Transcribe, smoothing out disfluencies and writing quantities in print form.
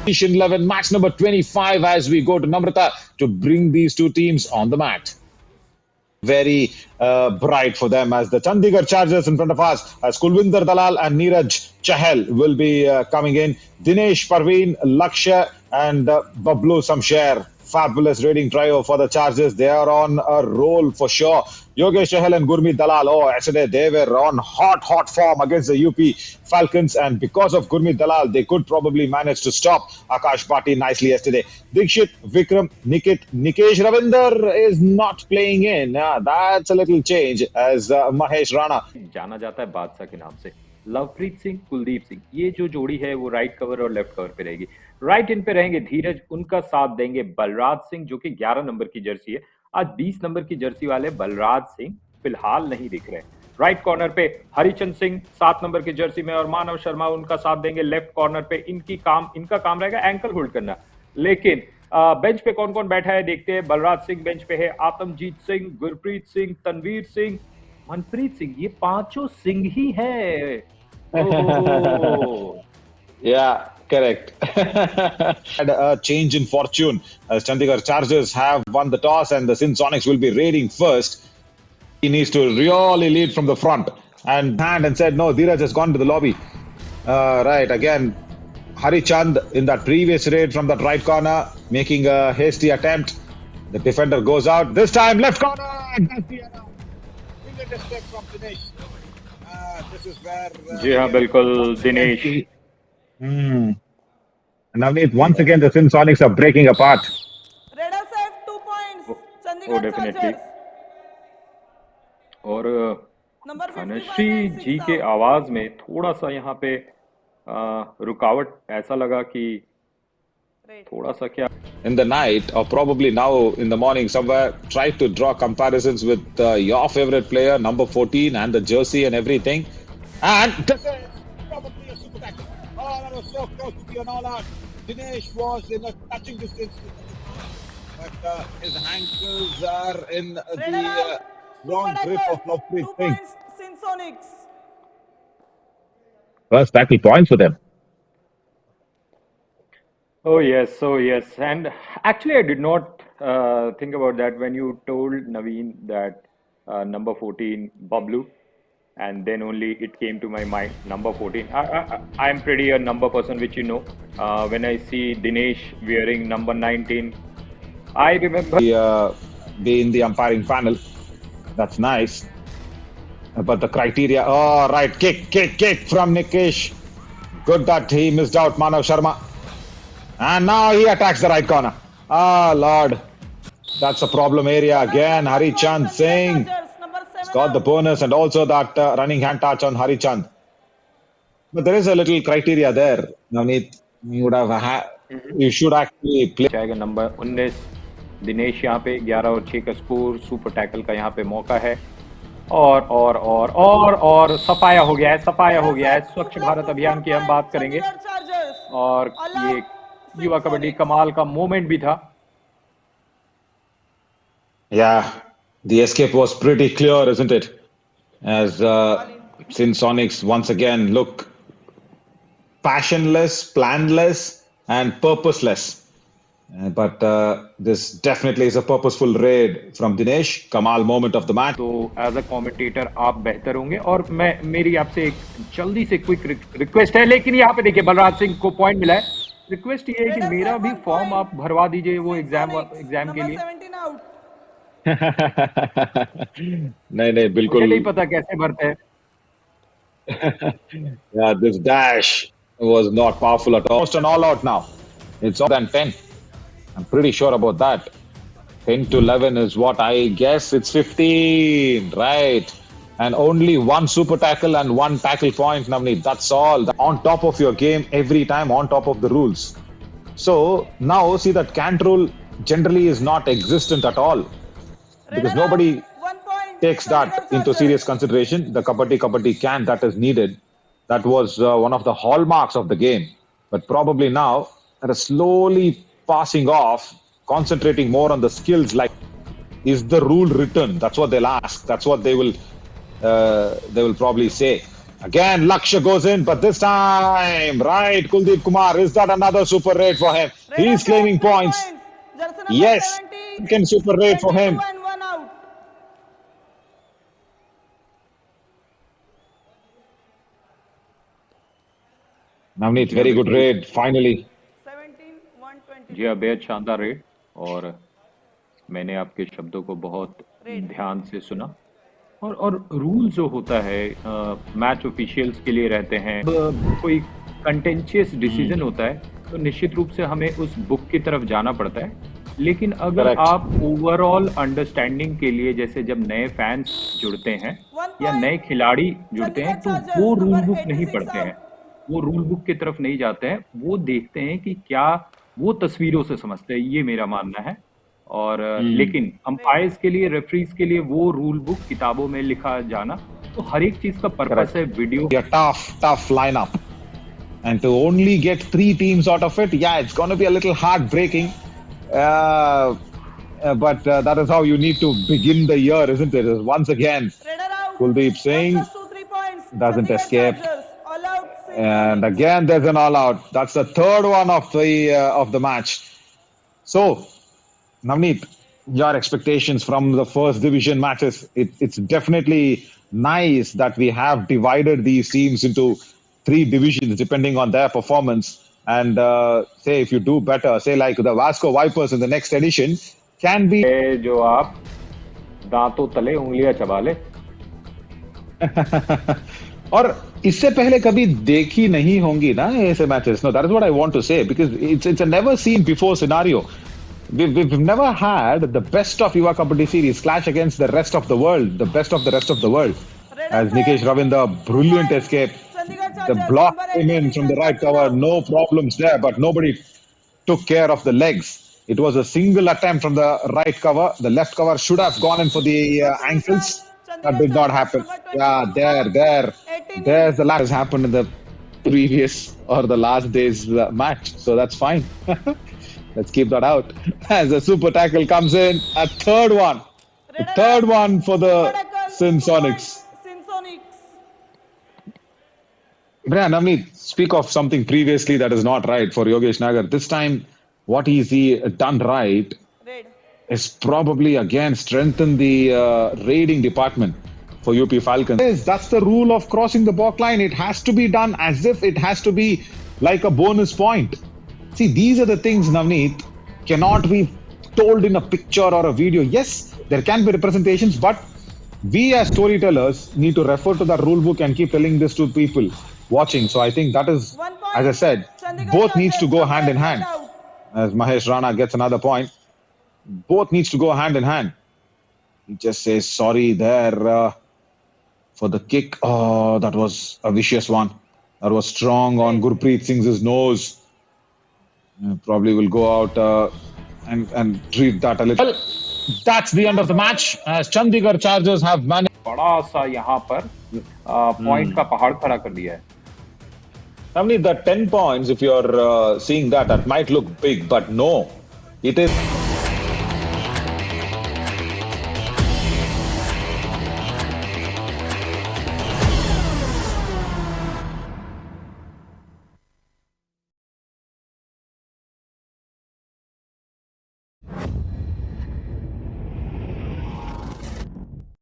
11, match number 25 as we go to Namrata to bring these two teams on the mat. Very bright for them as the Chandigarh Chargers in front of us as Kulwinder Dalal and Neeraj Chahal will be coming in. Dinesh Parveen, Lakshya and Bablu Samsher. Fabulous raiding trio for the Chargers. They are on a roll for sure. Yogesh Chahal and Gurmeet Dalal. Oh, yesterday they were on hot form against the UP Falcons, and because of Gurmeet Dalal, they could probably manage to stop Akash Bhati nicely yesterday. Dikshit, Vikram, Nikesh Ravinder is not playing in. That's a little change as Mahesh Rana. जाना जाता है बादशाह के नाम से। लवप्रीत सिंह, कुलदीप सिंह, ये जो जोड़ी है वो राइट कवर और लेफ्ट कवर पे रहेगी। राइट इन पे रहेंगे धीरज, उनका साथ देंगे बलराज सिंह जो कि 11 नंबर की जर्सी है। आज 20 नंबर की जर्सी वाले बलराज सिंह फिलहाल नहीं दिख रहे। राइट कॉर्नर पे हरिचंद सिंह 7 नंबर की जर्सी में और मानव शर्मा उनका साथ देंगे। लेफ्ट कॉर्नर पे इनका काम रहेगा एंकल होल्ड करना। लेकिन बेंच पे कौन कौन बैठा है देखते हैं। बलराज सिंह बेंच पे है, आतमजीत सिंह, गुरप्रीत सिंह, तनवीर सिंह, मनप्रीत सिंह, ये पांचों सिंह ही है। Yeah, correct. Had a change in fortune as Chandigarh Chargers have won the toss and the Sonics will be raiding first. He needs to really lead from the front and said, no, Dheeraj has gone to the lobby. Right, again, Hari Chand in that previous raid from that right corner, making a hasty attempt. The defender goes out. This time, left corner. And that's the error. Brilliant step from Dinesh. This is where... जी हाँ, बिल्कुल, Dinesh. And Navneet, once again, the Sonics are breaking apart. Raiders have 2 points. Oh, Chandigarh definitely. Chargers. और धनश्री जी के आवाज में थोड़ा सा यहाँ पे रुकावट ऐसा लगा कि थोड़ा सा क्या in the night or probably now in the morning somewhere try to draw comparisons with your favorite player number 14 and the jersey and everything, and this is probably a super tackle. Oh, that was so close to be an all out. Dinesh was in a touching distance, but his ankles are in the wrong grip of Lovepreet Singh. Sonics. First tackle points for them. Oh yes, and actually I did not think about that when you told Naveen that number 14 Bablu, and then only it came to my mind number 14. I am pretty a number person, which you know. When I see Dinesh wearing number 19, I remember be in the umpiring panel. That's nice. But the criteria, oh right, kick from Nikesh. Good that he missed out Manav Sharma. And now he attacks the right corner. Ah, Lord. That's a problem area again. Hari Chand Singh has got the bonus and also that running hand touch on Hari Chand. But there is a little criteria there. Navneet, you should actually play. जाएगा number 19 Dinesh यहाँ पे 11 और 6 का score. Super tackle का यहाँ पे मौका है और सफाया हो गया है। स्वच्छ भारत अभियान की हम बात करेंगे और ये युवा कबड्डी कमाल का मोमेंट भी था। Yeah, the escape was pretty clear, isn't it? As Sonics once again look passionless, planless, and purposeless. But this definitely is a purposeful raid from Dinesh. Kamal moment of the match. तो as a commentator आप बेहतर होंगे और मेरी आपसे एक जल्दी से क्विक रिक्वेस्ट है। लेकिन यहाँ पे देखिए बलराज सिंह को पॉइंट मिला है। रिक्वेस्ट ये है कि मेरा भी फॉर्म आप भरवा दीजिए वो एग्जाम के लिए। नहीं बिल्कुल मुझे नहीं पता कैसे भरते हैं। Yeah, this dash was not powerful at all. Almost an all out now. It's more than 10. I'm pretty sure about that. 10 to 11 is what I guess. It's 15, right? And only one super tackle and one tackle point, Navneet. That's all. On top of your game every time, on top of the rules. So now see that can't rule generally is not existent at all. Because nobody takes that into serious consideration. The kabaddi can that is needed. That was one of the hallmarks of the game. But probably now that is slowly passing off, concentrating more on the skills. Like, is the rule written? That's what they'll ask. That's what they will probably say. Again, Lakshya goes in, but this time, right, Kuldeep Kumar, is that another super raid for him? Red He's Alert, claiming 3 points. Jersey number Yes, 70, second super raid for 22 him. and 1 out. Navneet, very good raid, finally. 17, 120. जी हाँ, बेहद शानदार red. और मैंने आपके शब्दों को बहुत ध्यान से सुना। और रूल जो होता है मैच ऑफिशियल्स के लिए रहते हैं। कोई कंटेंशियस डिसीजन होता है तो निश्चित रूप से हमें उस बुक की तरफ जाना पड़ता है। लेकिन अगर Correct. आप ओवरऑल अंडरस्टैंडिंग के लिए, जैसे जब नए फैंस जुड़ते हैं या नए खिलाड़ी जुड़ते हैं, तो वो रूल बुक नहीं पढ़ते हैं, वो रूल बुक की तरफ नहीं जाते हैं, वो देखते हैं कि क्या वो तस्वीरों से समझते हैं, ये मेरा मानना है। और लेकिन अंपायर्स के लिए, रेफरीज के लिए वो रूल बुक किताबों में लिखा जाना, तो हर एक चीज का पर्पस है video. A tough lineup. And to only get 3 teams out of it, yeah, it's going to be a little heartbreaking. But that is how you need to begin the year, isn't it? Once again, Raider out. Kuldeep Singh 1 + 2 3 points. doesn't Chandigarh escape. Chargers, all out. And again, there's an all-out. That's the third one of the match. So, Navneet, your expectations from the first division matches? It's definitely nice that we have divided these teams into 3 divisions depending on their performance. And say if you do better, say like the Vasco Vipers in the next edition, can be. जो आप दांतों तले उंगलियां चबा ले। और इससे पहले कभी देखी नहीं होंगी ना ऐसे matches. No, that is what I want to say, because it's a never seen before scenario. We've never had the best of Yuva Kabaddi series clash against the rest of the world, the best of the rest of the world. As Nikesh Ravinder, brilliant escape. The block came in from the right cover, no problems there, but nobody took care of the legs. It was a single attempt from the right cover. The left cover should have gone in for the ankles. That did not happen. Yeah, there's the last has happened in the previous or the last day's match. So that's fine. Let's keep that out. As the super tackle comes in, a third one. The third one for the Sinsonics. Brian, Navneet, speak of something previously that is not right for Yogesh Nagar. This time, what he's done right is probably again strengthen the raiding department for UP Falcons. That's the rule of crossing the balk line. It has to be done as if it has to be like a bonus point. See, these are the things, Navneet, cannot be told in a picture or a video. Yes, there can be representations, but we as storytellers need to refer to the rule book and keep telling this to people watching. So I think that is, as I said, both needs to go hand in hand. As Mahesh Rana gets another point, both needs to go hand in hand. He just says sorry there for the kick. Oh, that was a vicious one. That was strong on Gurpreet Singh's nose. Probably will go out and treat that a little. Well, that's the end of the match. As Chandigarh Chargers have managed. बड़ा सा यहाँ पर point का पहाड़ खड़ा कर दिया है. Navneet, the 10 points, if you're seeing that might look big, but no, it is.